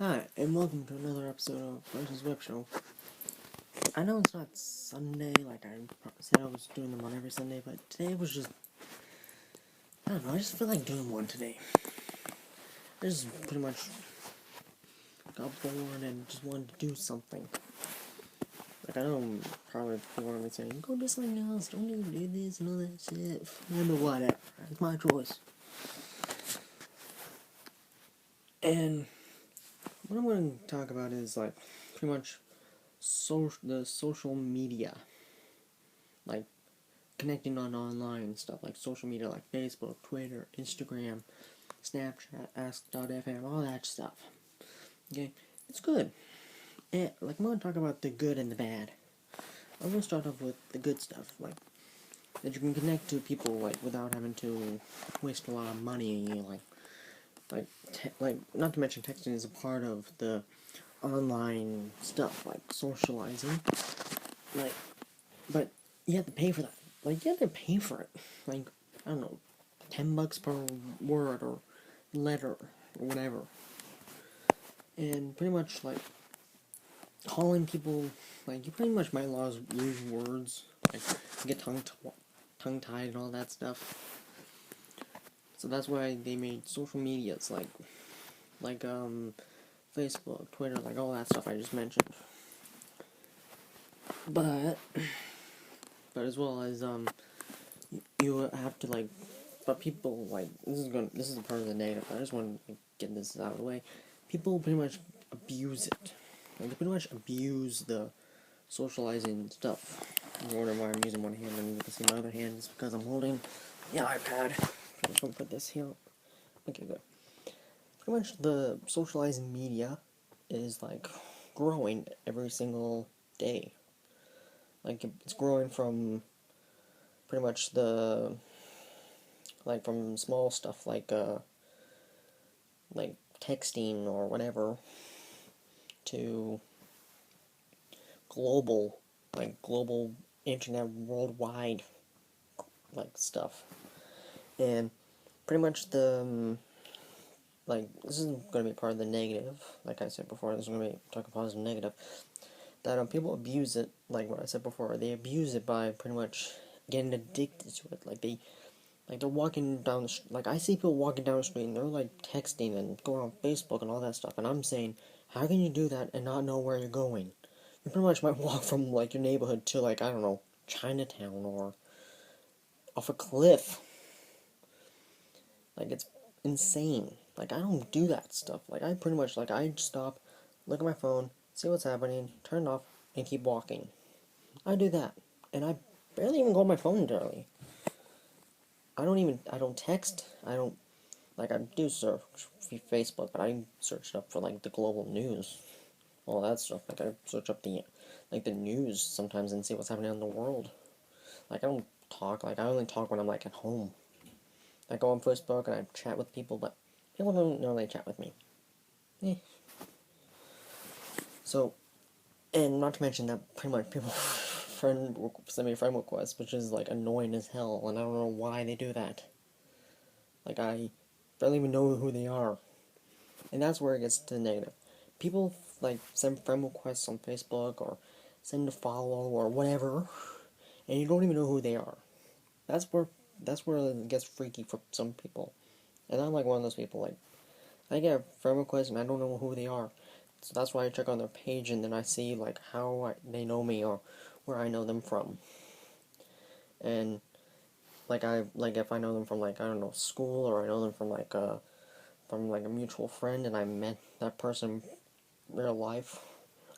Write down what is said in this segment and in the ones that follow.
Hi, and welcome to another episode of Bryce's Web Show. I know it's not Sunday, like I said I was doing them on every Sunday, but today was just, I don't know, I just feel like doing one today. I just pretty much got bored and just wanted to do something. Like, I know probably people are going to be saying, go do something else, don't even do this and all that shit. But whatever, it's my choice. And what I'm going to talk about is, like, pretty much the social media. Like, connecting on online stuff like social media like Facebook, Twitter, Instagram, Snapchat, Ask.fm, all that stuff. Okay, it's good. And like I'm gonna talk about the good and the bad. I'm gonna start off with the good stuff, like that you can connect to people like without having to waste a lot of money. Like not to mention texting is a part of the online stuff like socializing. Like, but you have to pay for that. Like you have to pay for it. Like I don't know, $10 per word or letter or whatever. And pretty much like calling people, like you pretty much might lose words, like you get tongue tied and all that stuff. So that's why they made social medias like Facebook, Twitter, like all that stuff I just mentioned. But as well as you have to like, but people like this is a part of the negative. I just want to get this out of the way. People pretty much abuse it. Like they pretty much abuse the socializing stuff. I'm wondering why I'm using one hand and you can see my other hand is because I'm holding the iPad. I'm just gonna put this here. Okay, good. Pretty much the socializing media is like growing every single day. Like it's growing from pretty much from small stuff like texting or whatever to global internet worldwide like stuff. And pretty much this isn't going to be part of the negative, like I said before, this is going to be talking positive and negative, that people abuse it, like what I said before, they abuse it by pretty much getting addicted to it, they're walking down the street, like I see people walking down the street and they're like texting and going on Facebook and all that stuff, and I'm saying, how can you do that and not know where you're going? You pretty much might walk from like your neighborhood to like, I don't know, Chinatown or off a cliff. Like it's insane. Like I don't do that stuff. Like I pretty much I stop, look at my phone, see what's happening, turn it off, and keep walking. I do that, and I barely even go on my phone daily. I don't text. I don't like I do search Facebook, but I search up for like the global news, all that stuff. Like I search up the news sometimes and see what's happening in the world. Like I don't talk. Like I only talk when I'm like at home. I go on Facebook and I chat with people, but people don't normally chat with me. Eh. So, and not to mention that pretty much people send me friend requests, which is like annoying as hell, and I don't know why they do that. Like I barely even know who they are, and that's where it gets to the negative. People like send friend requests on Facebook or send a follow or whatever, and you don't even know who they are. That's where it gets freaky for some people, and I'm like one of those people. Like I get a friend request and I don't know who they are. So that's why I check on their page and then I see like they know me or where I know them from. And if I know them from like I don't know school or I know them from a mutual friend and I met that person in real life.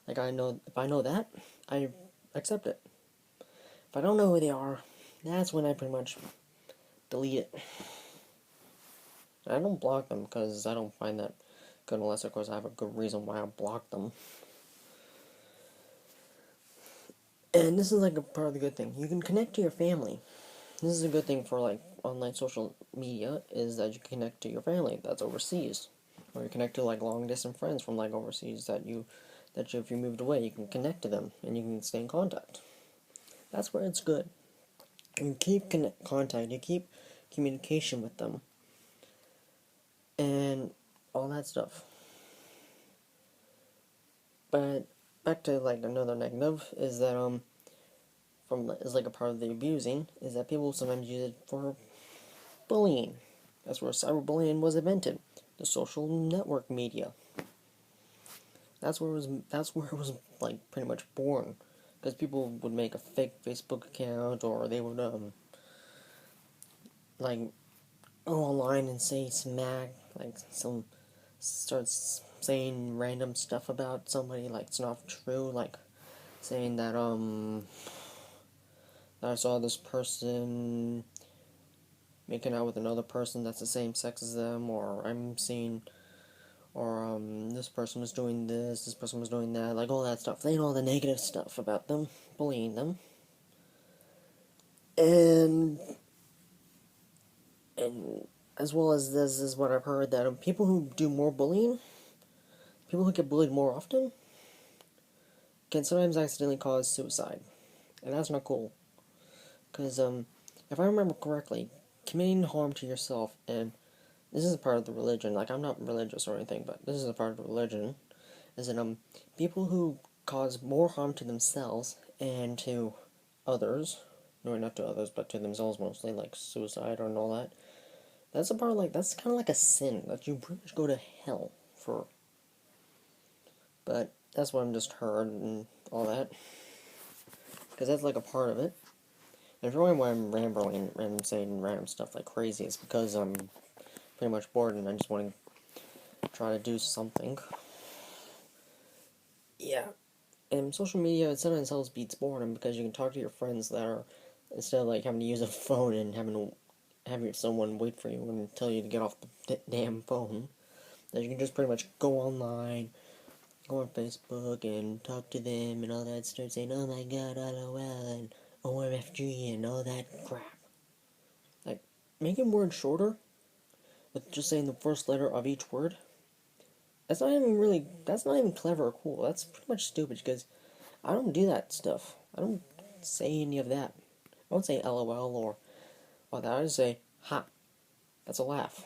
Like if I know that, I accept it. If I don't know who they are, that's when I pretty much delete it. I don't block them because I don't find that good unless of course I have a good reason why I block them. And this is like a part of the good thing. You can connect to your family. This is a good thing for like online social media is that you connect to your family that's overseas. Or you connect to like long distance friends from like overseas that if you moved away you can connect to them and you can stay in contact. That's where it's good. You keep contact, you keep communication with them. And all that stuff. But back to like another negative is that from is like a part of the abusing is that people sometimes use it for bullying. That's where cyberbullying was invented. The social network media. That's where it was like pretty much born. Because people would make a fake Facebook account, or they would like go online and say smack, like some starts saying random stuff about somebody like it's not true, like saying that I saw this person making out with another person that's the same sex as them, or I'm seeing, or this person was doing this person was doing that, like all that stuff, saying all the negative stuff about them, bullying them, and and as well as this is what I've heard that people who do more bullying, people who get bullied more often, can sometimes accidentally cause suicide, and that's not cool. Because if I remember correctly, committing harm to yourself, and this is a part of the religion. Like I'm not religious or anything, but this is a part of the religion. Is that people who cause more harm to themselves and to others, no, not to others, but to themselves mostly, like suicide and all that. That's a part of like that's kind of like a sin that you pretty much go to hell for. But that's what I'm just heard and all that, because that's like a part of it. And if you're wondering why I'm rambling and saying random stuff like crazy, it's because I'm pretty much bored and I just want to try to do something. Yeah. And social media, it sometimes helps beats boredom because you can talk to your friends that are, instead of like having to use a phone and having someone wait for you and tell you to get off the damn phone, that you can just pretty much go online, go on Facebook and talk to them and all that, start saying, oh my god, LOL, and OMFG and all that crap. Like, making words shorter, with just saying the first letter of each word, that's not even clever or cool. That's pretty much stupid because I don't do that stuff. I don't say any of that. I don't say LOL or all that. I just say, ha, that's a laugh.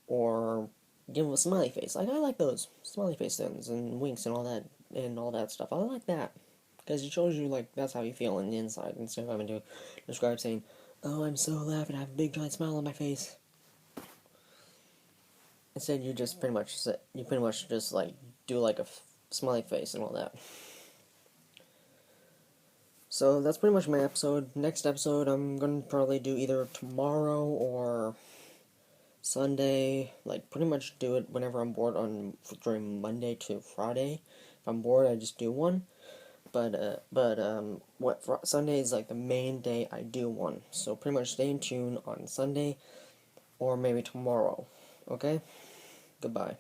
Or give them a smiley face. Like, I like those smiley face things and winks and all that stuff. I like that. Because it shows you, like, that's how you feel on the inside instead of having to describe saying, oh, I'm so laughing, I have a big giant smile on my face. Instead, you pretty much just like do like a smiley face and all that. So that's pretty much my episode. Next episode, I'm gonna probably do either tomorrow or Sunday. Like pretty much do it whenever I'm bored on during Monday to Friday. If I'm bored, I just do one. Sunday is like the main day I do one. So pretty much stay in tune on Sunday or maybe tomorrow. Okay? Goodbye.